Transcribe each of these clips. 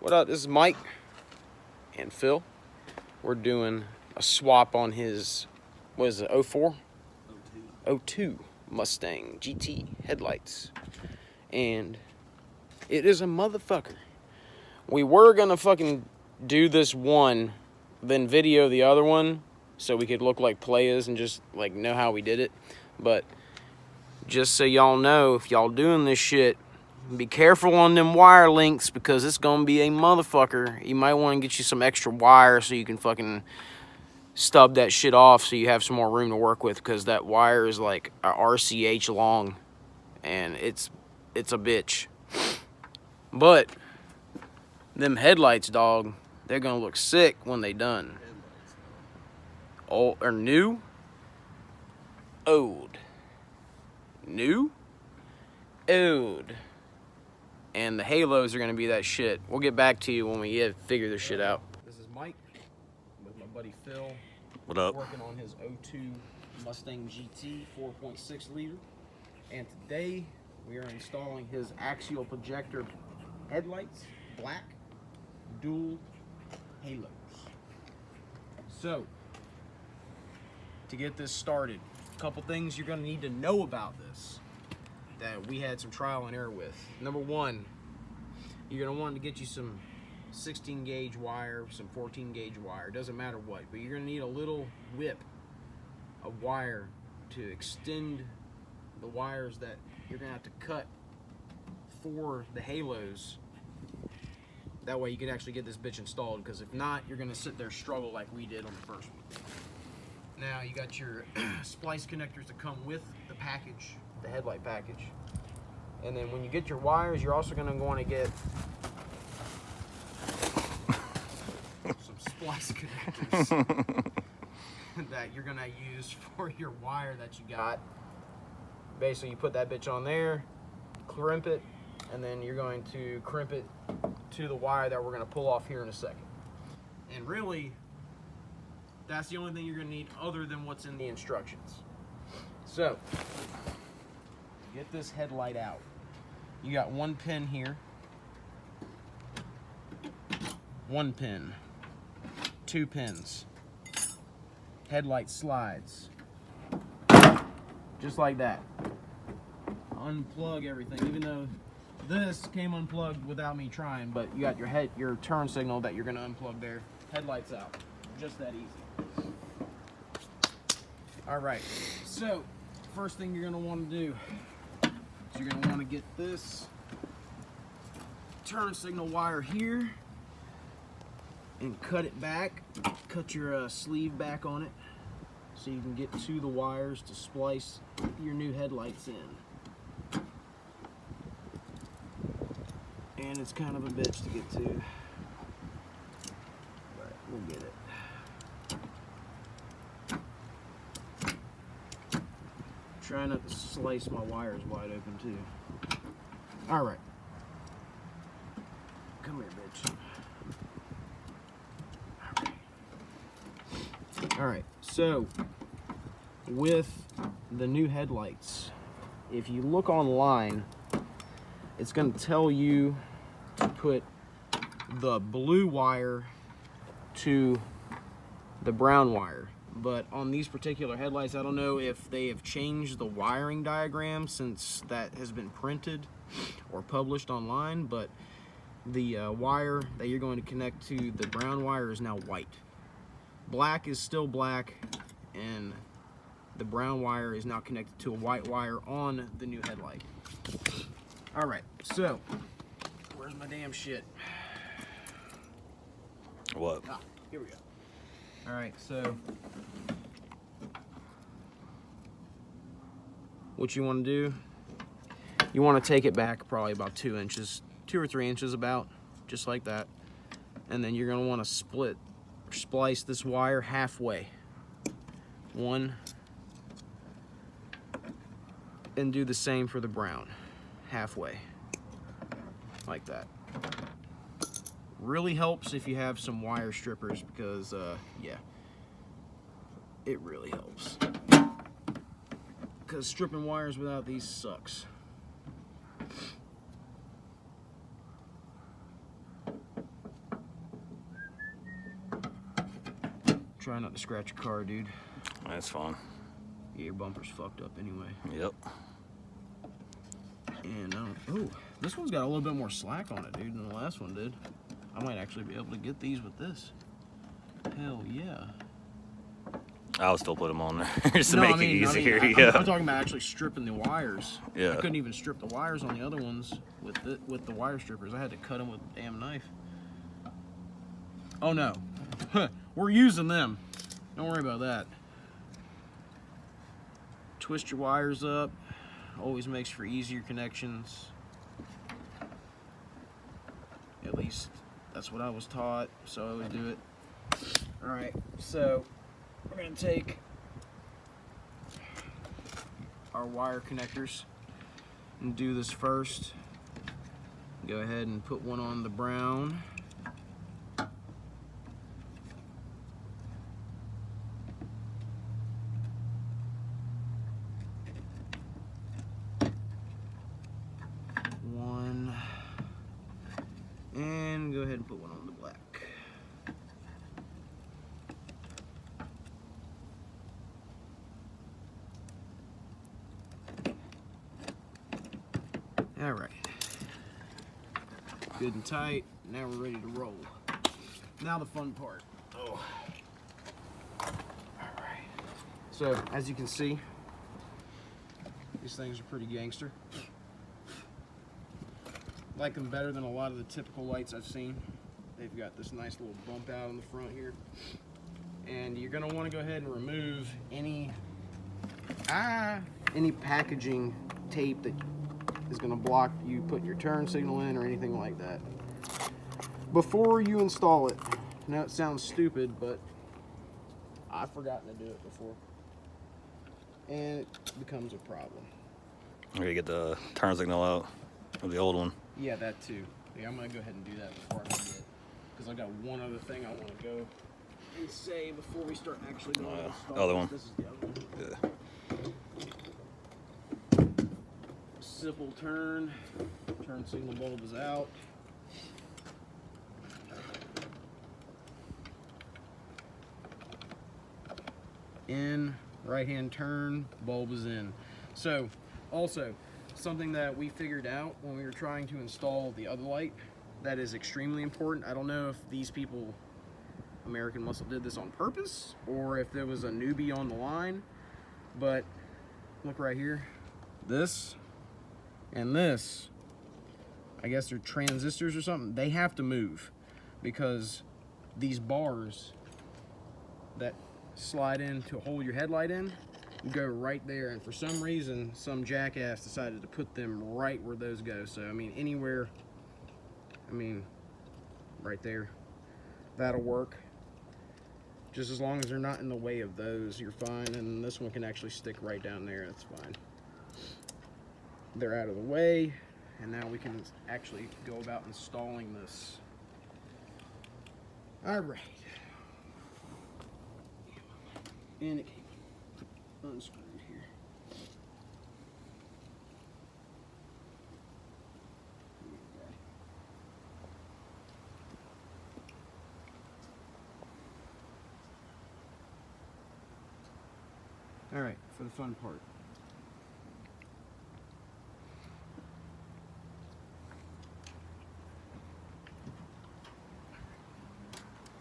What up? This is Mike and Phil. We're doing a swap on his, what is it, 04? 02 Mustang GT headlights. And it is a motherfucker. We were gonna fucking do this one, then video the other one, so we could look like players and just like know how we did it. But just so y'all know, if y'all doing this shit, be careful on them wire links because it's gonna be a motherfucker. You might want to get you some extra wire so you can fucking stub that shit off so you have some more room to work with, because that wire is like a RCH long and it's a bitch. But them headlights, dog, they're gonna look sick when they done. Old or new? Old. New? Old. And the halos are gonna be that shit. We'll get back to you when we figure this shit out. This is Mike with my buddy Phil. What up? Working on his 02 Mustang GT 4.6 liter. And today we are installing his Axial projector headlights, black, dual halos. So, to get this started, a couple things you're gonna need to know about this that we had some trial and error with. Number one, you're gonna want to get you some 16 gauge wire, some 14 gauge wire, doesn't matter what, but you're gonna need a little whip of wire to extend the wires that you're gonna have to cut for the halos. That way you can actually get this bitch installed, because if not, you're gonna sit there struggle like we did on the first one. Now you got your splice connectors that come with the package, the headlight package. And then when you get your wires, you're also gonna want to get some splice connectors that you're gonna use for your wire that you got. Basically, you put that bitch on there, crimp it, and then you're going to crimp it to the wire that we're gonna pull off here in a second. And really, that's the only thing you're gonna need other than what's in the instructions. So, get this headlight out. You got one pin here, one pin, two pins, headlight slides, just like that. Unplug everything, even though this came unplugged without me trying, but you got your turn signal that you're gonna unplug there. Headlights out, just that easy. All right, so first thing you're gonna want to do is you're gonna want to get this turn signal wire here and cut it back. Cut your sleeve back on it so you can get to the wires to splice your new headlights in. And it's kind of a bitch to get to, but we'll get it. Try not to slice my wires wide open too. All right. Come here, bitch. All right. So, with the new headlights, if you look online, it's going to tell you to put the blue wire to the brown wire. But on these particular headlights, I don't know if they have changed the wiring diagram since that has been printed or published online, but the wire that you're going to connect to the brown wire is now white. Black is still black, and the brown wire is now connected to a white wire on the new headlight. All right, so where's my damn shit? What? Ah, here we go. All right, so what you want to do, you want to take it back probably about 2 inches, 2 or 3 inches about, just like that. And then you're going to want to splice this wire halfway. One, and do the same for the brown, halfway, like that. Really helps if you have some wire strippers, because yeah, it really helps, because stripping wires without these sucks. Try not to scratch your car, dude. That's fine. Yeah, your bumper's fucked up anyway. Yep. And, oh, this one's got a little bit more slack on it, dude, than the last one did. I might actually be able to get these with this. Hell yeah. I'll still put them on there just to make it easier. I'm talking about actually stripping the wires. Yeah. I couldn't even strip the wires on the other ones with the wire strippers. I had to cut them with a damn knife. Oh no, we're using them. Don't worry about that. Twist your wires up. Always makes for easier connections. At least that's what I was taught, so I always do it. All right, so we're gonna take our wire connectors and do this first. Go ahead and put one on the brown. One. And go ahead and put one on the black. All right, good and tight. Now we're ready to roll. Now the fun part. Oh. All right. So as you can see, these things are pretty gangster. Like them better than a lot of the typical lights I've seen. They've got this nice little bump out in the front here. And you're gonna wanna go ahead and remove any packaging tape that is going to block you putting your turn signal in or anything like that before you install it. Now it sounds stupid, but I've forgotten to do it before and it becomes a problem. Or you get the turn signal out of the old one. Yeah, that too. Yeah, I'm going to go ahead and do that before I forget, because I got one other thing I want to go and say before we start actually going to install other one. This is the other one. Yeah. Simple turn signal bulb is out. In, right hand turn, bulb is in. So also something that we figured out when we were trying to install the other light that is extremely important. I don't know if these people, American Muscle, did this on purpose or if there was a newbie on the line, but look right here, this and this, I guess they're transistors or something, they have to move because these bars that slide in to hold your headlight in go right there, and for some reason some jackass decided to put them right where those go. So I mean anywhere, I mean right there, that'll work. Just as long as they're not in the way of those, you're fine. And this one can actually stick right down there, that's fine. They're out of the way, and now we can actually go about installing this. All right. And it came unscrewed here. All right, for the fun part.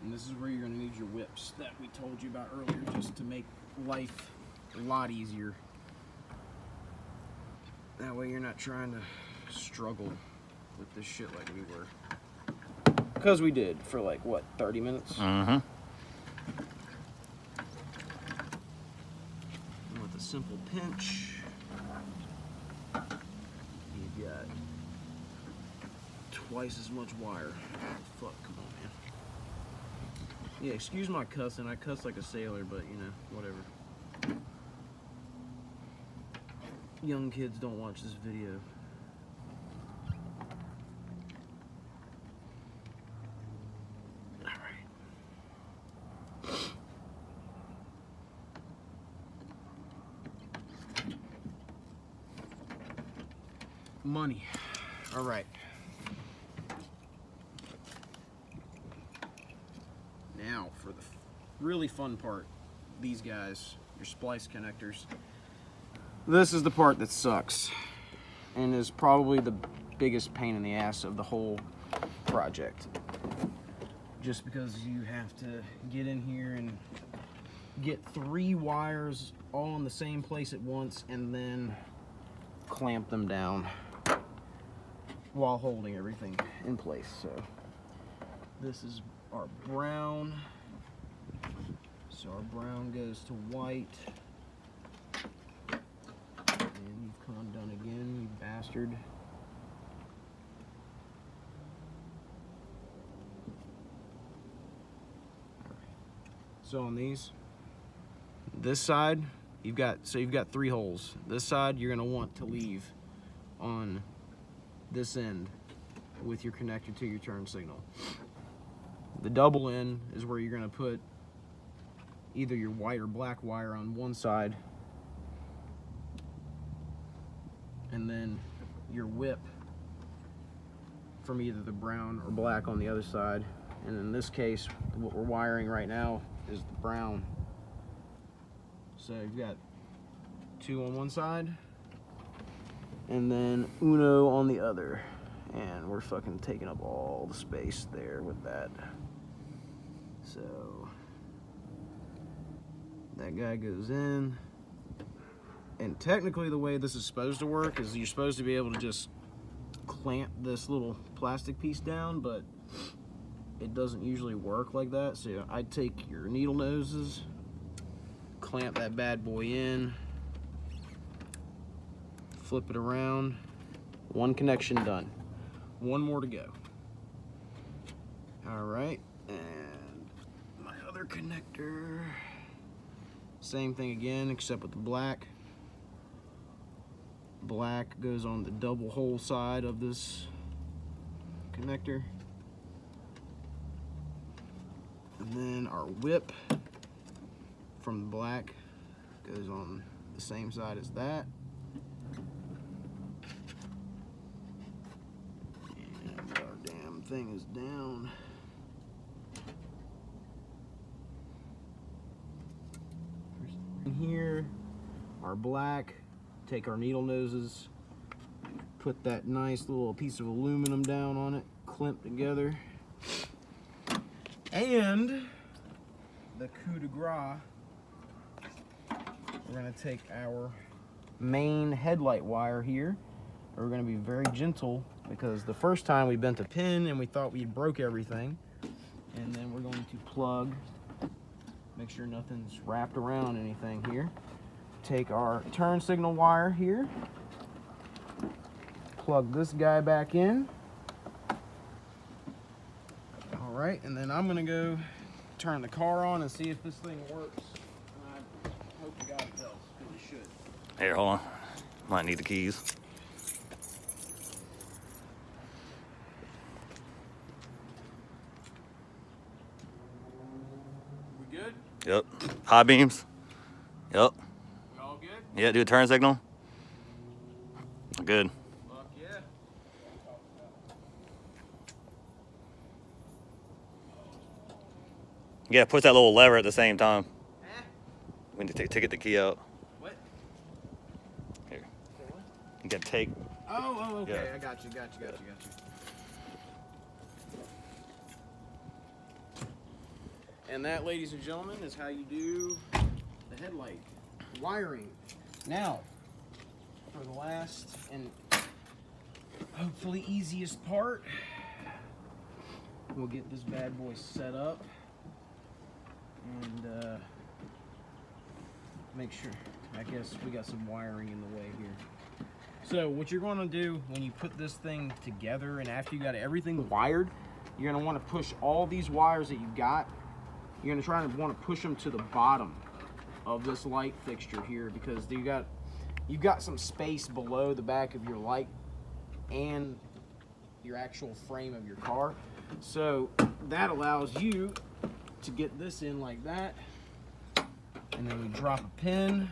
And this is where you're going to need your whips that we told you about earlier, just to make life a lot easier. That way you're not trying to struggle with this shit like we were. Because we did for like, what, 30 minutes? Mm-hmm. And with a simple pinch, you've got twice as much wire. Fuck, come on, man. Yeah, excuse my cussing. I cuss like a sailor, but you know, whatever. Young kids don't watch this video. All right. Money. All right. Now for the really fun part, these guys, your splice connectors. This is the part that sucks and is probably the biggest pain in the ass of the whole project. Just because you have to get in here and get 3 wires all in the same place at once and then clamp them down while holding everything in place. So this is our brown. So our brown goes to white. And you've come undone again, you bastard. So on these, this side, you've got 3 holes. This side you're gonna want to leave on this end with your connector to your turn signal. The double end is where you're gonna put either your white or black wire on one side, and then your whip from either the brown or black on the other side. And in this case, what we're wiring right now is the brown. So you've got 2 on one side and then uno on the other, and we're fucking taking up all the space there with that. So that guy goes in, and technically the way this is supposed to work is you're supposed to be able to just clamp this little plastic piece down, but it doesn't usually work like that. So I'd take your needle noses, clamp that bad boy in, flip it around, 1 connection done. 1 more to go. All right, and my other connector, same thing again, except with the black. Black goes on the double hole side of this connector. And then our whip from the black goes on the same side as that. And our damn thing is down. In here, our black, take our needle noses, put that nice little piece of aluminum down on it, clamp together. And the coup de grace, we're gonna take our main headlight wire here. We're gonna be very gentle because the first time we bent a pin and we thought we broke everything. And then we're going to plug, make sure nothing's wrapped around anything here. Take our turn signal wire here, plug this guy back in. All right, and then I'm gonna go turn the car on and see if this thing works. And I hope to God it does, because it should. Here, hold on. Might need the keys. We good? Yep. High beams. Yep. We all good? Yeah, do a turn signal. Good. Fuck yeah. Yeah, push that little lever at the same time. We need to take the key out. What? Here. You gotta take. Oh, okay. Yeah. I got you. And that, ladies and gentlemen, is how you do the headlight wiring. Now, for the last and hopefully easiest part, we'll get this bad boy set up and make sure, I guess we got some wiring in the way here. So what you're going to do when you put this thing together and after you got everything wired, you're going to want to push all these wires that you got, you're going to try to want to push them to the bottom of this light fixture here, because you've got some space below the back of your light and your actual frame of your car. So that allows you to get this in like that, and then we drop a pin